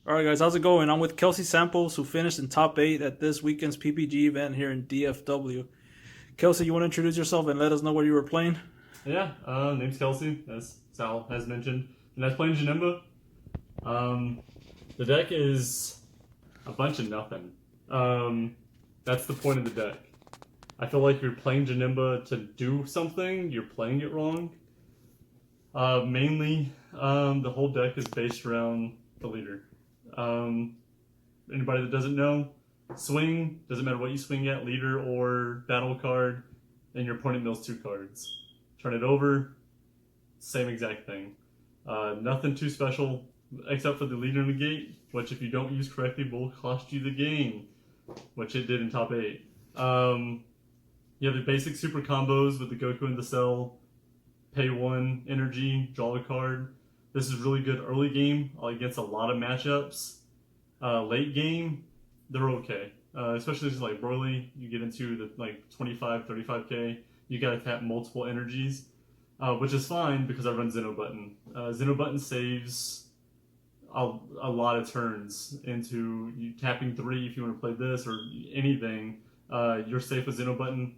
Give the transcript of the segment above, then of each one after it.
All right, guys, how's it going? I'm with Kelsey Samples, who finished in top 8 at this weekend's PPG event here in DFW. Kelsey, you want to introduce yourself and let us know what you were playing? Yeah, name's Kelsey, as Sal has mentioned, and I was playing Janemba. The deck is a bunch of nothing. That's the point of the deck. I feel like you're playing Janemba to do something, you're playing it wrong. Mainly, the whole deck is based around the leader. Anybody that doesn't know, swing, doesn't matter what you swing at, leader or battle card, and your opponent mills 2 cards. Turn it over, same exact thing. Nothing too special, except for the leader negate, which if you don't use correctly will cost you the game, which it did in top 8. You have the basic super combos with the Goku and the Cell, pay 1 energy, draw a card. This is really good early game against a lot of matchups. Late game, they're okay. Especially just like Broly, you get into the like 25, 35k, you gotta tap multiple energies, which is fine because I run Zeno Button. Zeno Button saves a lot of turns into you tapping 3 if you want to play this or anything. You're safe with Zeno Button.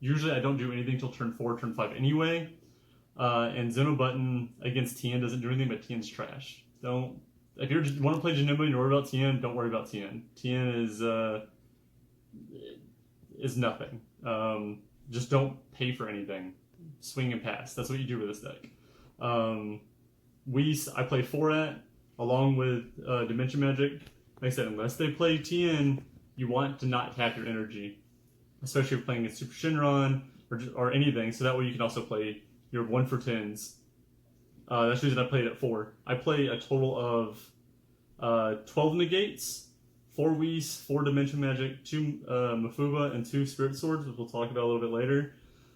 Usually I don't do anything till turn 4, turn 5 anyway. And Zeno Button against Tien doesn't do anything, but Tien's trash. If you want to play Janemba and you worry about Tien, don't worry about Tien. Tien is nothing. Just don't pay for anything. Swing and pass. That's what you do with this deck. I play 4-at along with Dimension Magic. Like I said, unless they play Tien, you want to not tap your energy, especially if you're playing a Super Shinron or anything. So that way you can also play your 1 for 10s. That's the reason I played at 4. I play a total of 12 negates, 4 Whis, 4 Dimension Magic, 2 Mafuba, and 2 Spirit Swords, which we'll talk about a little bit later.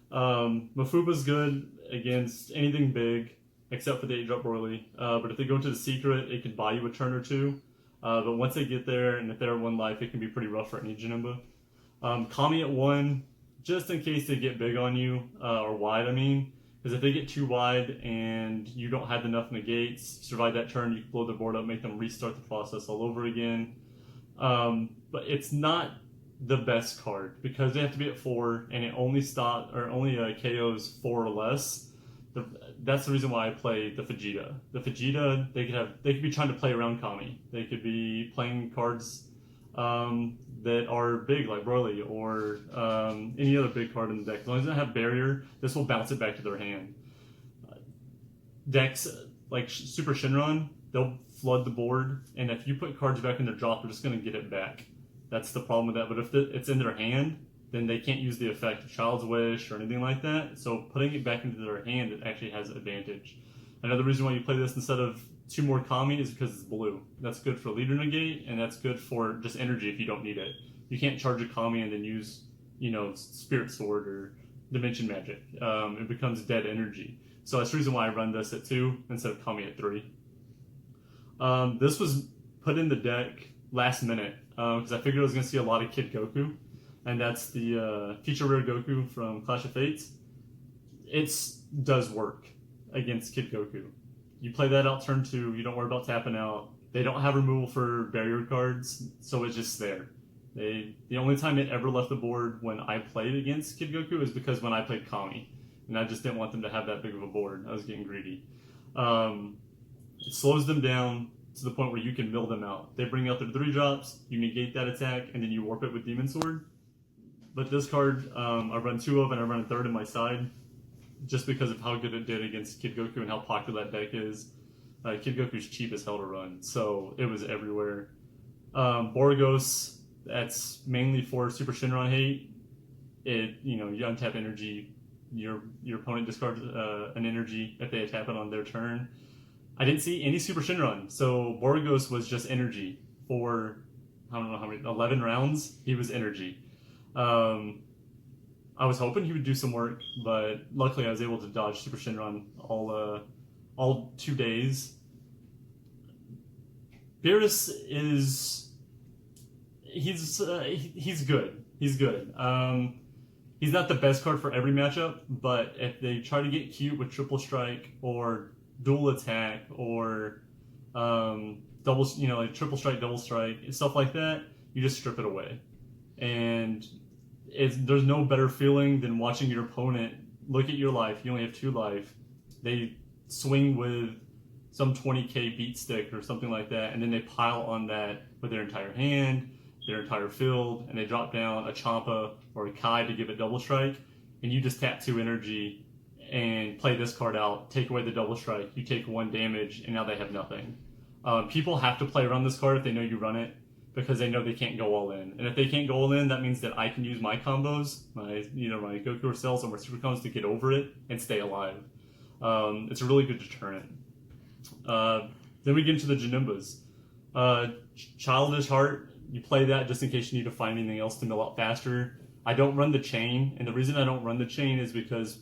Mafuba's good against anything big, except for the 8-drop Broly. But if they go into the secret, it can buy you a turn or 2. But once they get there, and if they're at 1 life, it can be pretty rough for any Janemba. Kami at 1, just in case they get big on you, or wide, I mean. Because if they get too wide and you don't have enough negates, survive that turn, you can blow the board up, make them restart the process all over again. But it's not the best card because they have to be at 4 and it only KOs 4 or less. That's the reason why I play the Vegeta. The Vegeta, they could be trying to play around Kami. They could be playing cards that are big like Broly or any other big card in the deck. As long as they have barrier, this will bounce it back to their hand. Decks like Super Shinron, they'll flood the board, and if you put cards back in their drop, they're just going to get it back. That's the problem with that. But if it's in their hand, then they can't use the effect of Child's Wish or anything like that. So putting it back into their hand, it actually has advantage. Another reason why you play this instead of 2 more Kami is because it's blue. That's good for leader negate, and that's good for just energy if you don't need it. You can't charge a Kami and then use, Spirit Sword or Dimension Magic. It becomes dead energy. So that's the reason why I run this at 2 instead of Kami at 3. This was put in the deck last minute because I figured I was going to see a lot of Kid Goku, and that's the feature rare Goku from Clash of Fates. It does work against Kid Goku. You play that out turn 2, you don't worry about tapping out. They don't have removal for barrier cards, so it's just there. The only time it ever left the board when I played against Kid Goku is because when I played Kami, and I just didn't want them to have that big of a board. I was getting greedy. It slows them down to the point where you can mill them out. They bring out their 3-drops, you negate that attack, and then you warp it with Demon Sword. But this card, I run 2 of, and I run a 3rd in my side, just because of how good it did against Kid Goku and how popular that deck is. Kid Goku's cheap as hell to run, so it was everywhere. Borgos, that's mainly for Super Shinron hate. You untap energy, your opponent discards an energy if they tap it on their turn. I didn't see any Super Shinron, so Borgos was just energy for, I don't know how many, 11 rounds, he was energy. I was hoping he would do some work, but luckily I was able to dodge Super Shinron all 2 days. Beerus he's good. He's good. He's not the best card for every matchup, but if they try to get cute with triple strike or dual attack or double, like triple strike, double strike, stuff like that, you just strip it away. And there's no better feeling than watching your opponent look at your life. You only have 2 life. They swing with some 20k beat stick or something like that, and then they pile on that with their entire hand, their entire field, and they drop down a Champa or a Kai to give it double strike, and you just tap 2 energy and play this card out, take away the double strike, you take 1 damage, and now they have nothing. People have to play around this card if they know you run it, because they know they can't go all in. And if they can't go all in, that means that I can use my combos, my Goku or Cells or my super combos to get over it and stay alive. It's a really good deterrent. Then we get into the Janembas. Childish Heart, you play that just in case you need to find anything else to mill out faster. I don't run the chain, and the reason I don't run the chain is because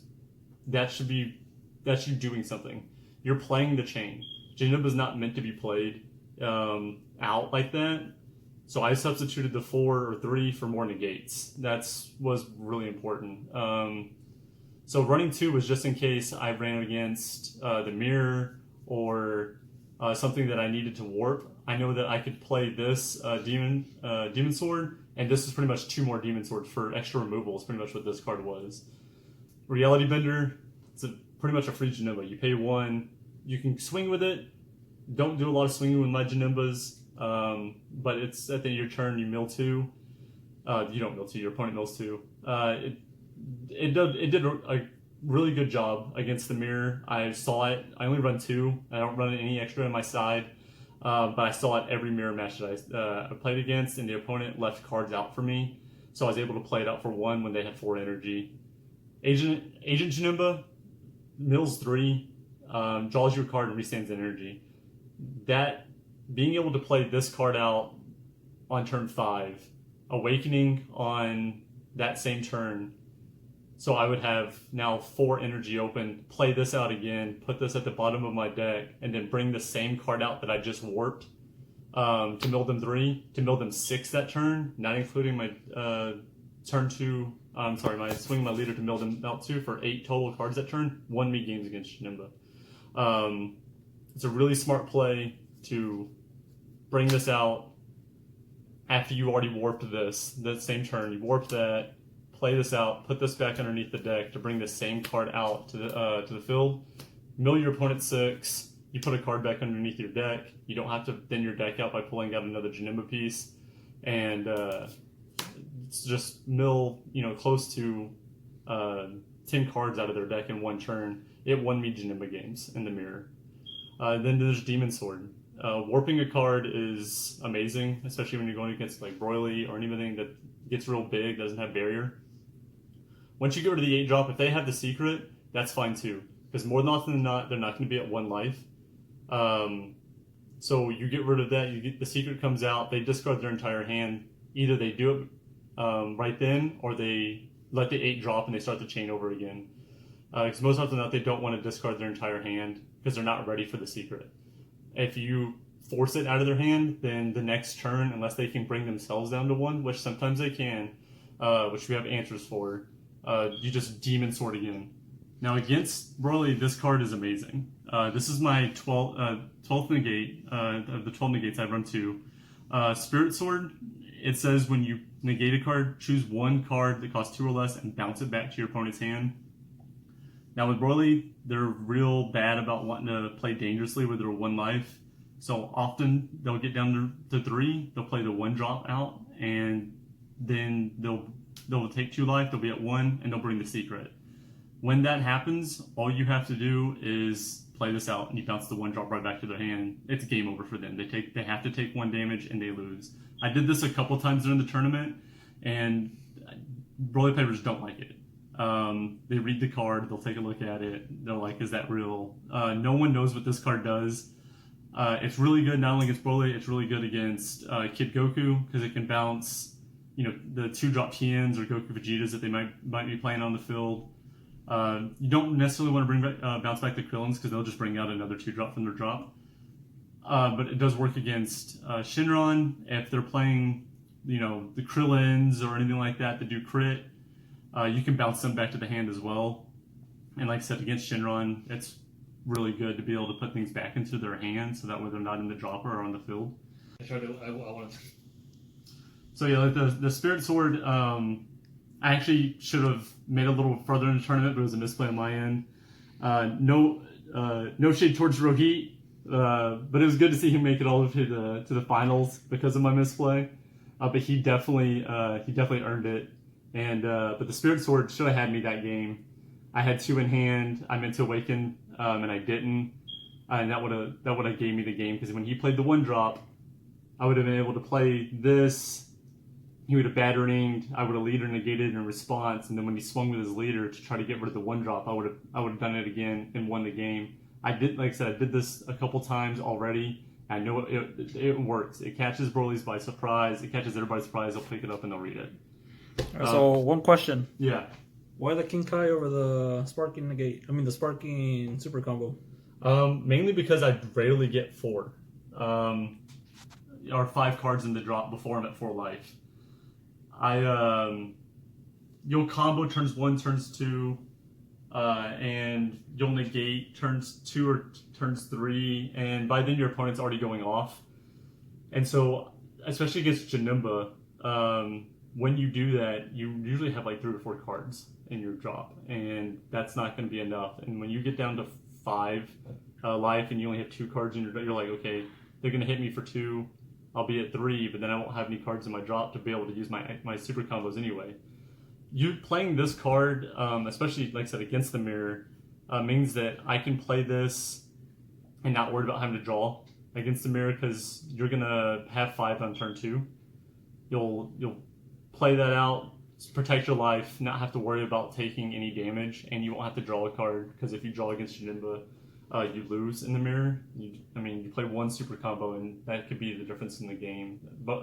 that's you doing something. You're playing the chain. Janemba's not meant to be played out like that. So I substituted the 4 or 3 for more negates. That was really important. So running 2 was just in case I ran against the mirror or something that I needed to warp. I know that I could play this demon sword, and this is pretty much 2 more demon swords for extra removal. Is pretty much what this card was. Reality Bender, it's pretty much a free Janemba. You pay 1, you can swing with it. Don't do a lot of swinging with my Janembas. But it's at the end of your turn, you mill 2. You don't mill 2, your opponent mills 2. It did a really good job against the mirror. I saw it. I only run 2. I don't run any extra on my side. But I saw it every mirror match that I played against, and the opponent left cards out for me. So I was able to play it out for 1 when they had 4 energy. Agent Janemba mills 3, draws your card and restands energy. That being able to play this card out on turn 5, Awakening on that same turn, so I would have now 4 energy open, play this out again, put this at the bottom of my deck, and then bring the same card out that I just warped to mill them 3, to mill them 6 that turn, not including my turn 2, my swing my leader to mill them out 2 for 8 total cards that turn, won me games against Janemba. It's a really smart play to bring this out after you already warped this, that same turn. You warped that, play this out, put this back underneath the deck to bring the same card out to the field. Mill your opponent 6. You put a card back underneath your deck. You don't have to thin your deck out by pulling out another Janemba piece, and just mill close to 10 cards out of their deck in 1 turn. It won me Janemba games in the mirror. Then there's Demon Sword. Warping a card is amazing, especially when you're going against like Broly or anything that gets real big, doesn't have barrier. Once you get rid of the 8-drop, if they have the secret, that's fine too, because more than often than not, they're not going to be at 1 life. So you get rid of that, the secret comes out, they discard their entire hand. Either they do it right then, or they let the 8 drop and they start the chain over again. Because most often than not, they don't want to discard their entire hand because they're not ready for the secret. If you force it out of their hand, then the next turn, unless they can bring themselves down to 1, which sometimes they can, which we have answers for, you just Demon Sword again. Now against Broly, this card is amazing. This is my 12th negate. Of the 12 negates, I run 2. Spirit Sword, it says when you negate a card, choose 1 card that costs 2 or less and bounce it back to your opponent's hand. Now with Broly, they're real bad about wanting to play dangerously with their 1 life. So often they'll get down to 3, they'll play the 1 drop out, and then they'll take 2 life, they'll be at 1, and they'll bring the secret. When that happens, all you have to do is play this out, and you bounce the 1 drop right back to their hand. It's game over for them. They have to take 1 damage, and they lose. I did this a couple times during the tournament, and Broly players don't like it. They read the card, they'll take a look at it, they're like, is that real? No one knows what this card does. It's really good not only against Broly, it's really good against Kid Goku, because it can bounce the 2-drop TNs or Goku Vegetas that they might be playing on the field. You don't necessarily want to bounce back the Krillins, because they'll just bring out another 2-drop from their drop. But it does work against Shinron if they're playing the Krillins or anything like that that do crit. You can bounce them back to the hand as well. And like I said, against Shinron, it's really good to be able to put things back into their hands, so that way they're not in the dropper or on the field. I want to. So yeah, like the Spirit Sword, I actually should have made a little further in the tournament, but it was a misplay on my end. No shade towards Rohit, but it was good to see him make it all to the finals because of my misplay. But he definitely earned it. And but the Spirit Sword should have had me that game. I had 2 in hand. I meant to awaken, and I didn't. And that would have gave me the game, because when he played the 1-drop, I would have been able to play this. He would have batteringed. I would have leader negated in response, and then when he swung with his leader to try to get rid of the 1-drop, I would have done it again and won the game. I did, like I said, I did this a couple times already. I know it works. It catches Broly's by surprise. It catches everybody by surprise. They'll pick it up and they'll read it. So one question. Yeah. Why the King Kai over the Sparking Negate? I mean the Sparking Super Combo. Mainly because I rarely get 4. Or 5 cards in the drop before I'm at 4 life. You'll combo turns 1, turns 2, and you'll negate turns 2 or turns 3, and by then your opponent's already going off. And so, especially against Janemba, when you do that, you usually have like 3 or 4 cards in your drop, and that's not going to be enough. And when you get down to 5 life and you only have 2 cards in your drop, you're like, okay, they're going to hit me for 2. I'll be at 3, but then I won't have any cards in my drop to be able to use my super combos anyway. You playing this card, especially like I said against the mirror, means that I can play this and not worry about having to draw against the mirror, because you're gonna have 5 on turn 2. You'll play that out, protect your life, not have to worry about taking any damage, and you won't have to draw a card, because if you draw against Janemba, you lose in the mirror. You play 1 super combo, and that could be the difference in the game. But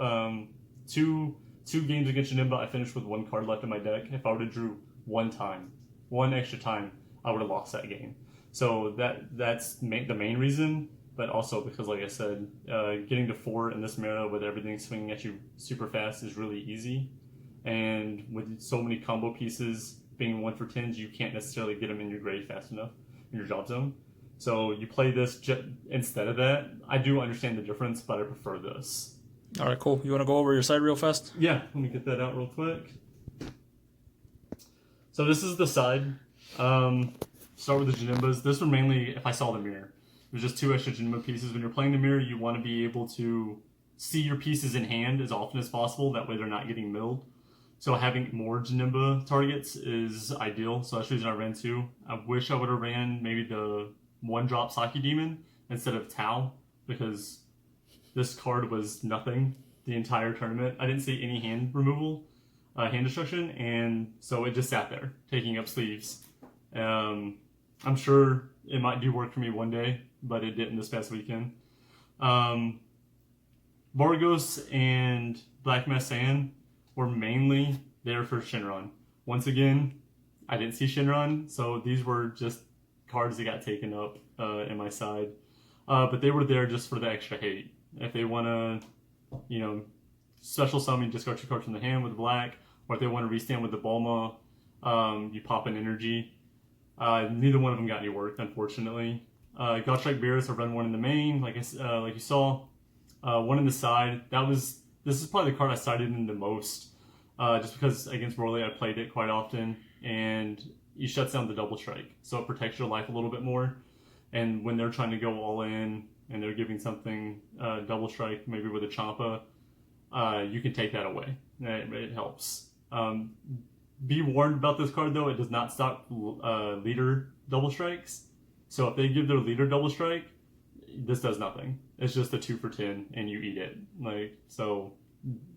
two games against Janemba, I finished with 1 card left in my deck. If I would have drew 1 extra time, I would have lost that game. So that's the main reason, but also because, like I said, getting to 4 in this mirror with everything swinging at you super fast is really easy. And with so many combo pieces being 1 for 10s, you can't necessarily get them in your grave fast enough in your drop zone. So you play this instead of that. I do understand the difference, but I prefer this. All right, cool. You want to go over your side real fast? Yeah, let me get that out real quick. So this is the side. Start with the Janembas. This one mainly if I saw the mirror. There's just 2 extra Janemba pieces. When you're playing the mirror, you want to be able to see your pieces in hand as often as possible. That way they're not getting milled. So having more Janemba targets is ideal. So that's the reason I ran 2. I wish I would have ran maybe the 1-drop Saki Demon instead of Tau, because this card was nothing the entire tournament. I didn't see any hand removal, hand destruction, and so it just sat there, taking up sleeves. I'm sure it might do work for me one day, but it didn't this past weekend. Vargos and Black Massan were mainly there for Shinron. Once again, I didn't see Shinron, so these were just cards that got taken up in my side. But they were there just for the extra hate. If they want to, special summon, discard 2 cards from the hand with black, or if they want to restand with the Bulma, you pop an energy. Neither one of them got any work, unfortunately. Godstrike Beerus, I run 1 in the main, like you saw. 1 in the side. This is probably the card I sided in the most, just because against Broly I played it quite often, and he shuts down the double strike, so it protects your life a little bit more. And when they're trying to go all in and they're giving something double strike, maybe with a Champa, you can take that away. It helps. Be warned about this card though; it does not stop leader double strikes. So if they give their leader double strike, this does nothing. It's just a 2 for 10, and you eat it. So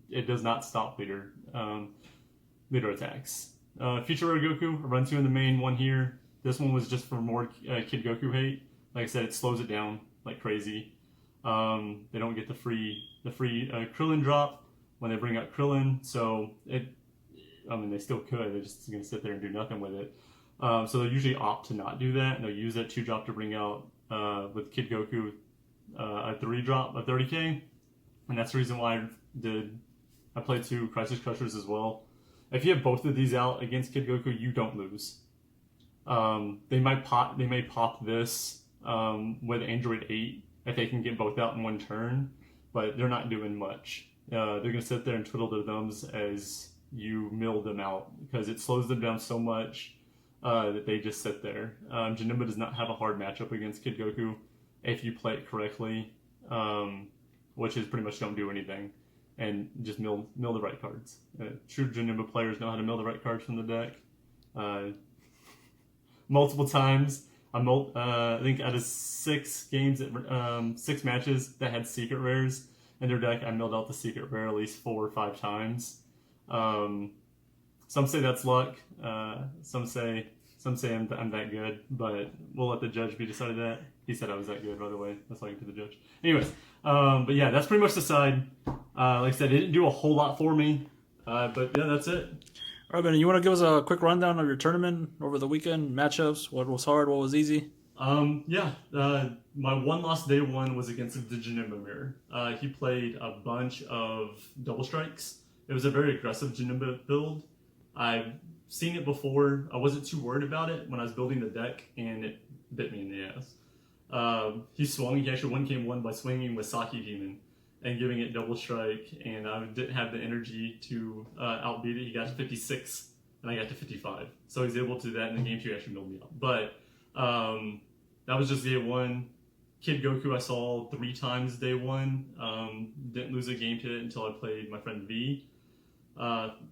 it does not stop leader attacks. Future Rare Goku, I run 2 in the main, 1 here. This one was just for more Kid Goku hate. Like I said, it slows it down like crazy. They don't get the free Krillin drop when they bring out Krillin, so they still could. They're just going to sit there and do nothing with it. So they'll usually opt to not do that, and they'll use that 2 drop to bring out with Kid Goku a 3 drop, a 30k, and that's the reason why I played 2 Crisis Crushers as well. If you have both of these out against Kid Goku, you don't lose. They may pop this with Android 8 if they can get both out in one turn, but they're not doing much. They're going to sit there and twiddle their thumbs as you mill them out because it slows them down so much that they just sit there. Janemba does not have a hard matchup against Kid Goku if you play it correctly, which is pretty much don't do anything and just mill the right cards. True Janemba players know how to mill the right cards from the deck. Multiple times. I think out of 6 games, 6 matches that had secret rares in their deck, I milled out the secret rare at least 4 or 5 times. Some say that's luck. Some say I'm that good, but we'll let the judge be decided that. He said I was that good, by the way. That's all you to the judge. Anyways, but yeah, that's pretty much the side. Like I said, it didn't do a whole lot for me, but yeah, that's it. All right, Ben, you want to give us a quick rundown of your tournament over the weekend, matchups, what was hard, what was easy? My one loss day one was against the Janemba mirror. He played a bunch of double strikes. It was a very aggressive Janemba build. I've seen it before. I wasn't too worried about it when I was building the deck, and it bit me in the ass. He swung. He actually won game 1 by swinging with Saki Demon and giving it double strike, and I didn't have the energy to outbeat it. He got to 56, and I got to 55. So he's able to do that, and in game 2 actually milled me out. But that was just day 1. Kid Goku I saw 3 times day 1. Didn't lose a game to it until I played my friend V.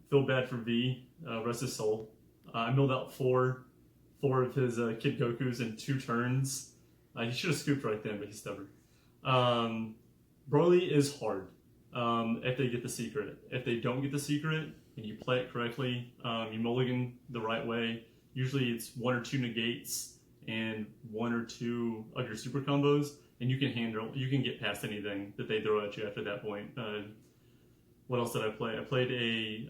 Feel bad for V. Rest his soul. I milled out 4 of his Kid Gokus in 2 turns. He should have scooped right then, but he's stubborn. Broly is hard if they get the secret. If they don't get the secret and you play it correctly, you mulligan the right way. Usually it's 1 or 2 negates and 1 or 2 of your super combos, and you can get past anything that they throw at you after that point. What else did I play? I played a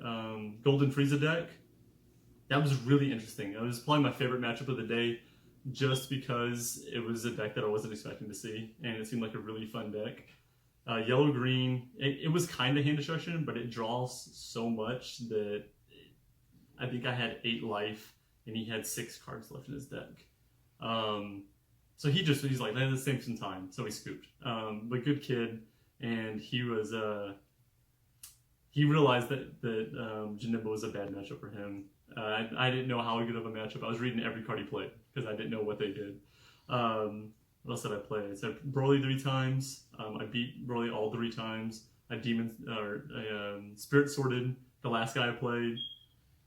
Golden Frieza deck. That was really interesting. It was probably my favorite matchup of the day just because it was a deck that I wasn't expecting to see, and it seemed like a really fun deck. Yellow-green, it was kind of hand destruction, but it draws so much that I think I had 8 life, and he had 6 cards left in his deck. So he's like, let's save some time. So he scooped. But good kid, and he realized that Janemba was a bad matchup for him. I didn't know how good of a matchup. I was reading every card he played because I didn't know what they did. What else did I play? I said Broly 3 times. I beat Broly all 3 times. I Spirit Sorted the last guy I played.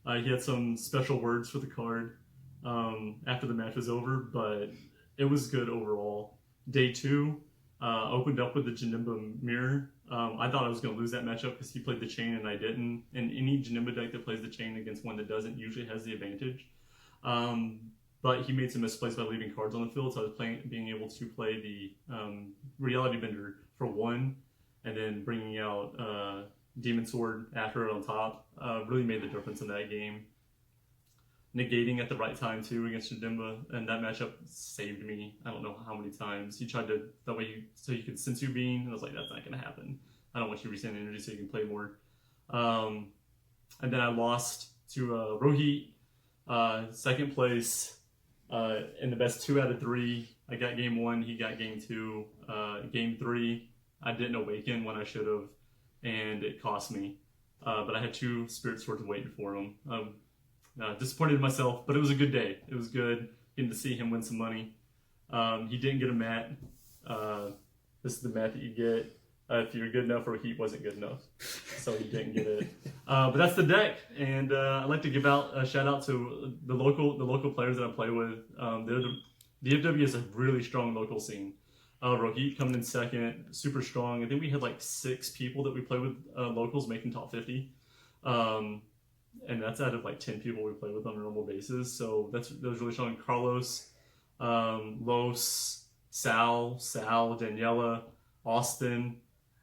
He had some special words for the card after the match was over, but it was good overall. Day 2 opened up with the Janemba mirror. I thought I was going to lose that matchup because he played the chain and I didn't. And any Janemba deck that plays the chain against one that doesn't usually has the advantage. But he made some misplays by leaving cards on the field, so I was being able to play the Reality Bender for 1, and then bringing out Demon Sword after it on top. Really made the difference in that game. Negating at the right time too against Janemba, and that matchup saved me. I don't know how many times. He tried to so you could Sensu Bean, and I was like, that's not going to happen. I don't want you to resend energy so you can play more. And then I lost to Rohit, 2nd place. In the best 2 out of 3, I got game 1, he got game 2. Game 3, I didn't awaken when I should have, and it cost me. But I had 2 Spirit Swords waiting for him. Disappointed in myself, but it was a good day. It was good getting to see him win some money. He didn't get a mat. This is the mat that you get if you're good enough, or he wasn't good enough, so he didn't get it. But that's the deck, and I'd like to give out a shout out to the local players that I play with. DFW is a really strong local scene. Rohit coming in 2nd, super strong. I think we had like 6 people that we play with locals making top 50. And that's out of like 10 people we play with on a normal basis. So that was really strong. Carlos, Los, Sal, Daniela, Austin.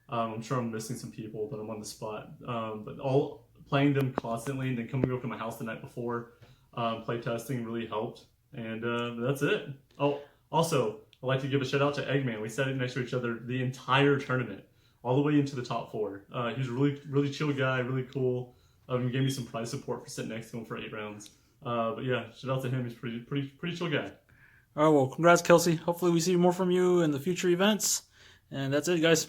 I'm sure I'm missing some people, but I'm on the spot. But all playing them constantly, and then coming over to my house the night before, play testing really helped. And that's it. Oh, also, I'd like to give a shout out to Eggman. We sat next to each other the entire tournament, all the way into the top 4. He was a really chill guy, really cool. He gave me some prize support for sitting next to him for 8 rounds. But yeah, shout out to him. He's pretty chill guy. All right, well, congrats, Kelsey. Hopefully we see more from you in the future events. And that's it, guys.